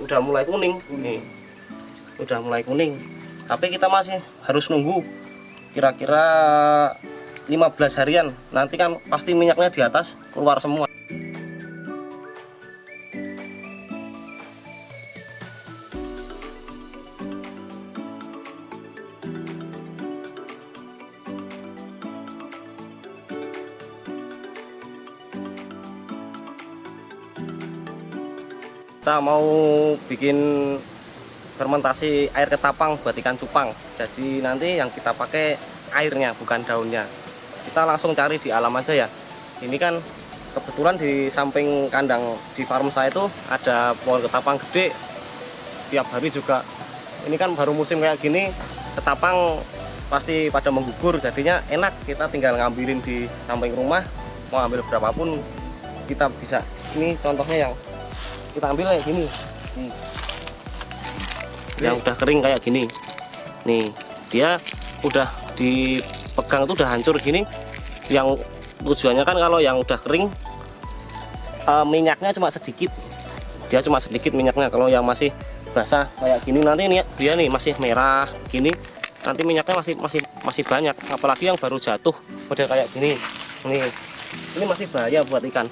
udah mulai kuning nih, udah mulai kuning. Tapi kita masih harus nunggu kira-kira 15 harian. Nanti kan pasti minyaknya di atas keluar semua. Kita mau bikin fermentasi air ketapang buat ikan cupang. Jadi nanti yang kita pakai airnya bukan daunnya. Kita langsung cari di alam aja ya. Ini kan kebetulan di samping kandang di farm saya itu ada pohon ketapang gede. Tiap hari juga ini kan baru musim kayak gini, ketapang pasti pada menggugur, jadinya enak. Kita tinggal ngambilin di samping rumah, mau ambil berapapun kita bisa. Ini contohnya yang kita ambil kayak gini nih. Yang udah kering kayak gini nih, dia udah dipegang tuh udah hancur gini. Yang tujuannya kan kalau yang udah kering minyaknya cuma sedikit, dia cuma sedikit minyaknya. Kalau yang masih basah kayak gini nanti nih dia nih masih merah gini, nanti minyaknya masih banyak. Apalagi yang baru jatuh model kayak gini nih, ini masih bahaya buat ikan.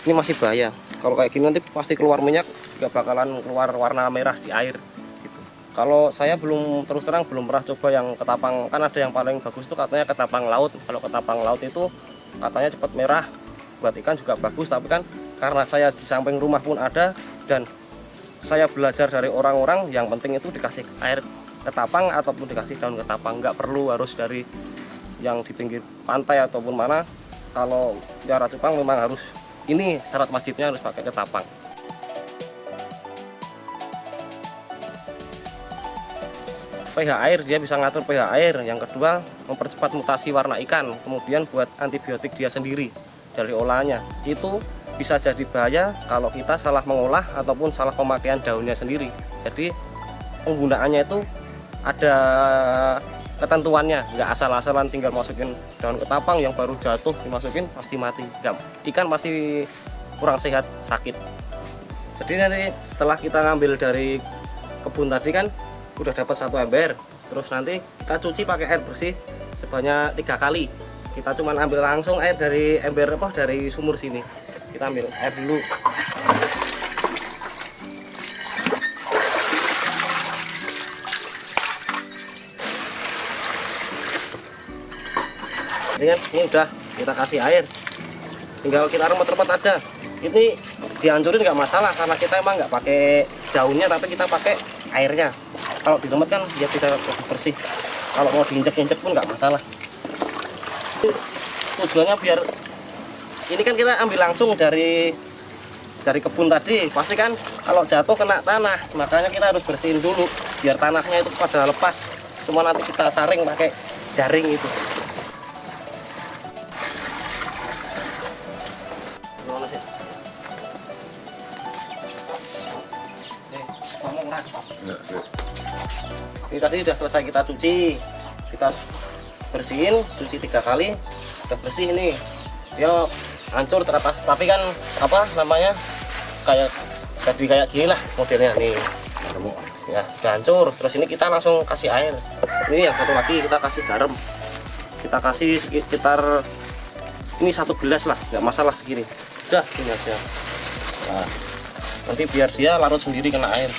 Ini masih bahaya. Kalau kayak gini nanti pasti keluar minyak, nggak bakalan keluar warna merah di air gitu. Kalau saya terus terang belum pernah coba yang ketapang. Kan ada yang paling bagus itu katanya ketapang laut. Kalau ketapang laut itu katanya cepat merah, buat ikan juga bagus. Tapi kan karena saya di samping rumah pun ada, dan saya belajar dari orang-orang, yang penting itu dikasih air ketapang ataupun dikasih daun ketapang. Nggak perlu harus dari yang di pinggir pantai ataupun mana. Kalau piara cupang memang harus, ini syarat wajibnya harus pakai ketapang. pH air, dia bisa ngatur pH air. Yang kedua, mempercepat mutasi warna ikan. Kemudian buat antibiotik dia sendiri dari olahannya. Itu bisa jadi bahaya kalau kita salah mengolah ataupun salah pemakaian daunnya sendiri. Jadi penggunaannya itu ada ketentuannya, nggak asal-asalan tinggal masukin daun ketapang yang baru jatuh dimasukin pasti mati. Ikan pasti kurang sehat, sakit. Jadi nanti setelah kita ngambil dari kebun tadi kan udah dapat 1 ember, terus nanti kita cuci pakai air bersih sebanyak 3 kali. Kita cuma ambil langsung air dari ember dari sumur sini. Kita ambil air dulu. Ini udah kita kasih air, tinggal kita remet-remet aja. Ini dihancurin nggak masalah karena kita emang nggak pakai daunnya, tapi kita pakai airnya. Kalau diremet kan dia bisa lebih bersih. Kalau mau diinjek-injek pun nggak masalah. Tujuannya biar ini kan kita ambil langsung dari kebun tadi, pasti kan kalau jatuh kena tanah, makanya kita harus bersihin dulu biar tanahnya itu pada lepas. Semua nanti kita saring pakai jaring itu. Ini tadi sudah selesai kita cuci, kita bersihin, cuci 3 kali, udah bersih. Ini dia hancur teratas, tapi kan apa namanya, kayak jadi kayak gini lah modelnya nih ya, udah hancur. Terus ini kita langsung kasih air. Ini yang satu lagi kita kasih garam, kita kasih sekitar ini 1 gelas lah, nggak masalah segini, udah ini aja. Nah, nanti biar dia larut sendiri kena air.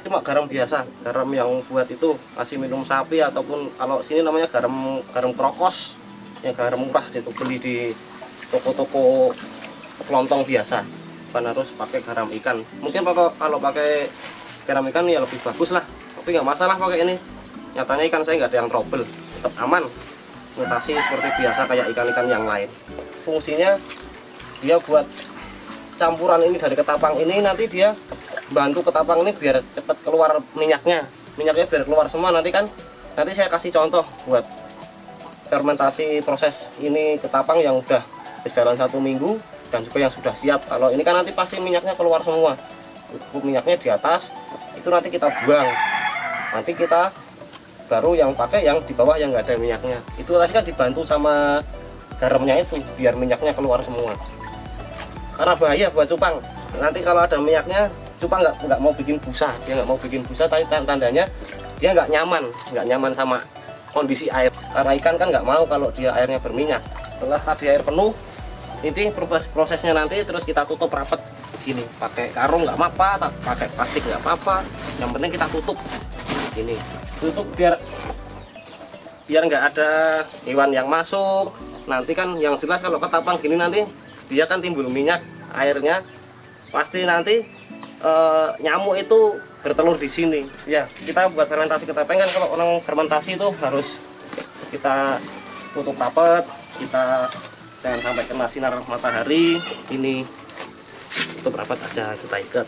Cuma garam biasa, garam yang buat itu kasih minum sapi, ataupun kalau sini namanya garam krokos, yang garam murah itu beli di toko-toko kelontong biasa. Bukan harus pakai garam ikan. Mungkin kalau pakai garam ikan ya lebih bagus lah, tapi nggak masalah pakai ini. Nyatanya ikan saya nggak ada yang trouble, tetap aman, mutasi seperti biasa kayak ikan-ikan yang lain. Fungsinya dia buat campuran ini dari ketapang ini, nanti dia bantu ketapang ini biar cepat keluar minyaknya biar keluar semua. Nanti saya kasih contoh buat fermentasi proses ini ketapang yang udah berjalan 1 minggu dan juga yang sudah siap. Kalau ini kan nanti pasti minyaknya keluar semua, minyaknya di atas itu nanti kita buang, nanti kita baru yang pakai yang di bawah yang nggak ada minyaknya. Itu tadi kan dibantu sama garamnya itu biar minyaknya keluar semua. karena bahaya buat cupang. Nanti kalau ada minyaknya cupang nggak mau bikin busa, dia nggak mau bikin busa, tapi tandanya dia nggak nyaman sama kondisi air, karena ikan kan nggak mau kalau dia airnya berminyak. Setelah tadi air penuh, ini prosesnya nanti terus kita tutup rapat gini, pakai karung nggak apa-apa, pakai plastik nggak apa-apa, yang penting kita tutup ini, tutup biar nggak ada hewan yang masuk. Nanti kan yang jelas kalau ketapang gini nanti dia kan timbul minyak, airnya pasti nanti nyamuk itu bertelur di sini. Ya, kita buat fermentasi ketapang kan, kalau orang fermentasi itu harus kita tutup rapat, kita jangan sampai kena sinar matahari. Ini tutup rapat aja, kita ikat.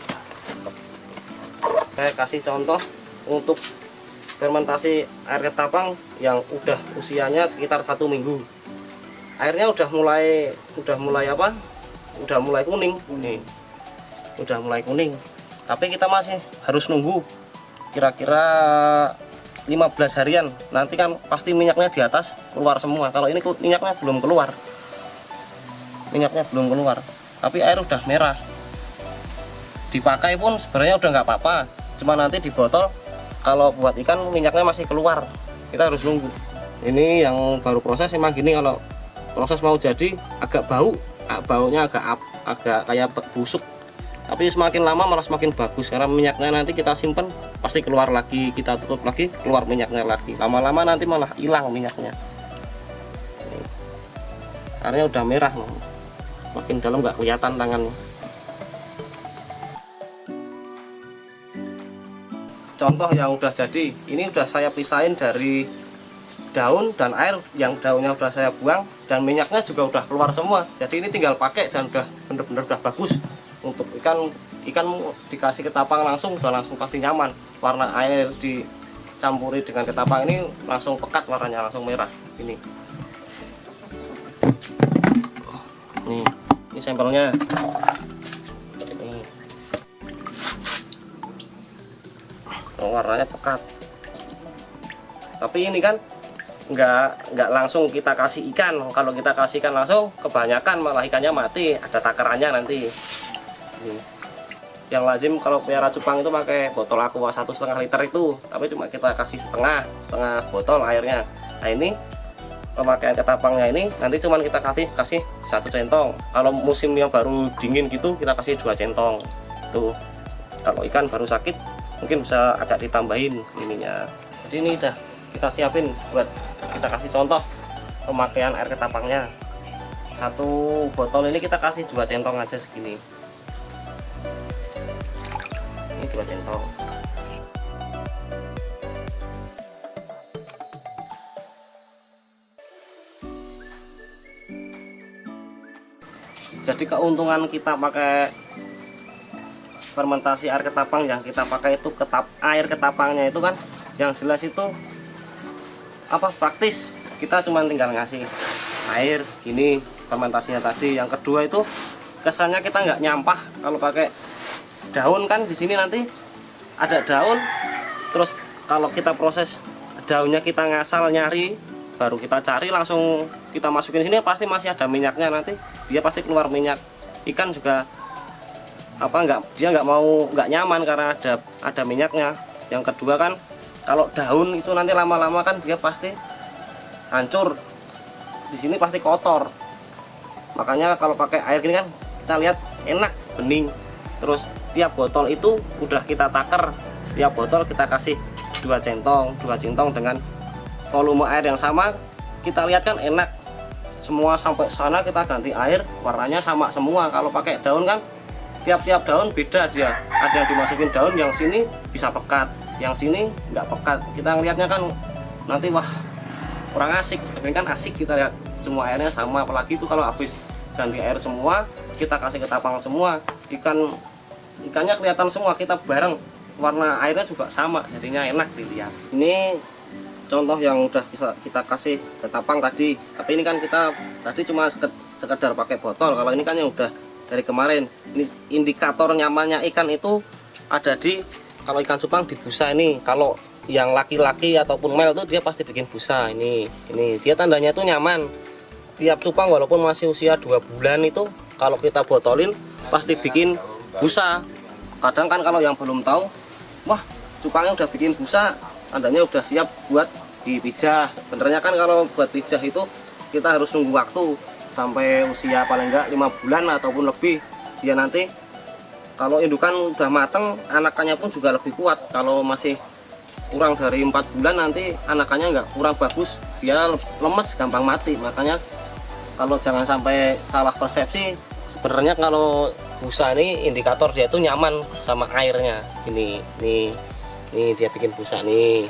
Saya kasih contoh untuk fermentasi air ketapang yang udah usianya sekitar 1 minggu. Airnya udah mulai kuning nih, udah mulai kuning, tapi kita masih harus nunggu kira-kira 15 harian. Nanti kan pasti minyaknya di atas keluar semua. Kalau ini minyaknya belum keluar, tapi air udah merah. Dipakai pun sebenarnya udah nggak apa-apa, cuma nanti di botol kalau buat ikan minyaknya masih keluar, kita harus nunggu. Ini yang baru proses emang gini, kalau proses mau jadi agak baunya agak kayak busuk, tapi semakin lama malah semakin bagus karena minyaknya nanti kita simpen pasti keluar lagi, kita tutup lagi keluar minyaknya lagi, lama-lama nanti malah hilang minyaknya. Airnya udah merah, makin dalam nggak kelihatan tangannya. Contoh yang udah jadi, ini udah saya pisahin dari daun dan air, yang daunnya udah saya buang dan minyaknya juga udah keluar semua. Jadi ini tinggal pakai dan udah bener-bener udah bagus untuk ikan dikasih ketapang langsung pasti nyaman. Warna air dicampuri dengan ketapang ini langsung pekat, warnanya langsung merah. Ini sampelnya. Warnanya pekat, tapi ini kan nggak langsung kita kasih ikan. Kalau kita kasih ikan langsung kebanyakan malah ikannya mati, ada takarannya nanti. Yang lazim kalau pelihara cupang itu pakai botol aqua 1,5 liter itu, tapi cuma kita kasih setengah botol airnya. Nah ini pemakaian ketapangnya ini nanti cuman kita kasih 1 centong. Kalau musim yang baru dingin gitu kita kasih 2 centong tuh. Kalau ikan baru sakit mungkin bisa agak ditambahin ininya. Jadi ini udah kita siapin buat kita kasih contoh pemakaian air ketapangnya. 1 botol ini kita kasih 2 centong aja segini. Ini 2 centong. Jadi keuntungan kita pakai fermentasi air ketapang, yang kita pakai itu air ketapangnya itu kan yang jelas itu praktis. Kita cuma tinggal ngasih air ini fermentasinya tadi. Yang kedua itu kesannya kita nggak nyampah. Kalau pakai daun kan di sini nanti ada daun, terus kalau kita proses daunnya kita ngasal nyari, baru kita cari langsung kita masukin sini pasti masih ada minyaknya, nanti dia pasti keluar minyak. Ikan juga dia nggak nyaman karena ada minyaknya. Yang kedua kan kalau daun itu nanti lama-lama kan dia pasti hancur, di sini pasti kotor. Makanya kalau pakai air gini kan kita lihat enak, bening. Terus tiap botol itu udah kita taker, setiap botol kita kasih 2 centong dengan volume air yang sama. Kita lihat kan enak, semua sampai sana kita ganti air warnanya sama semua. Kalau pakai daun kan tiap-tiap daun beda dia, ada yang dimasukin daun yang sini bisa pekat, yang sini nggak pekat. Kita ngelihatnya kan nanti wah kurang asik. Ini kan asik, kita lihat semua airnya sama. Apalagi itu kalau habis ganti air semua, kita kasih ketapang semua, ikannya kelihatan semua, kita bareng, warna airnya juga sama, jadinya enak dilihat. Ini contoh yang udah bisa kita kasih ketapang tadi, tapi ini kan kita tadi cuma sekedar pakai botol. Kalau ini kan yang udah dari kemarin. Ini indikator nyamannya ikan itu ada kalau ikan cupang di busa ini. Kalau yang laki-laki ataupun male itu dia pasti bikin busa. Ini dia tandanya itu nyaman. Tiap cupang walaupun masih usia 2 bulan itu kalau kita botolin pasti bikin busa. Kadang kan kalau yang belum tahu, wah cupangnya udah bikin busa, tandanya udah siap buat dipijah. Sebenarnya kan kalau buat pijah itu kita harus nunggu waktu sampai usia paling enggak 5 bulan ataupun lebih. Dia nanti kalau indukan udah mateng, anakannya pun juga lebih kuat. Kalau masih kurang dari 4 bulan nanti anakannya nggak kurang bagus, dia lemes, gampang mati. Makanya kalau jangan sampai salah persepsi, sebenarnya kalau busa ini indikator dia tuh nyaman sama airnya. Ini dia bikin busa nih.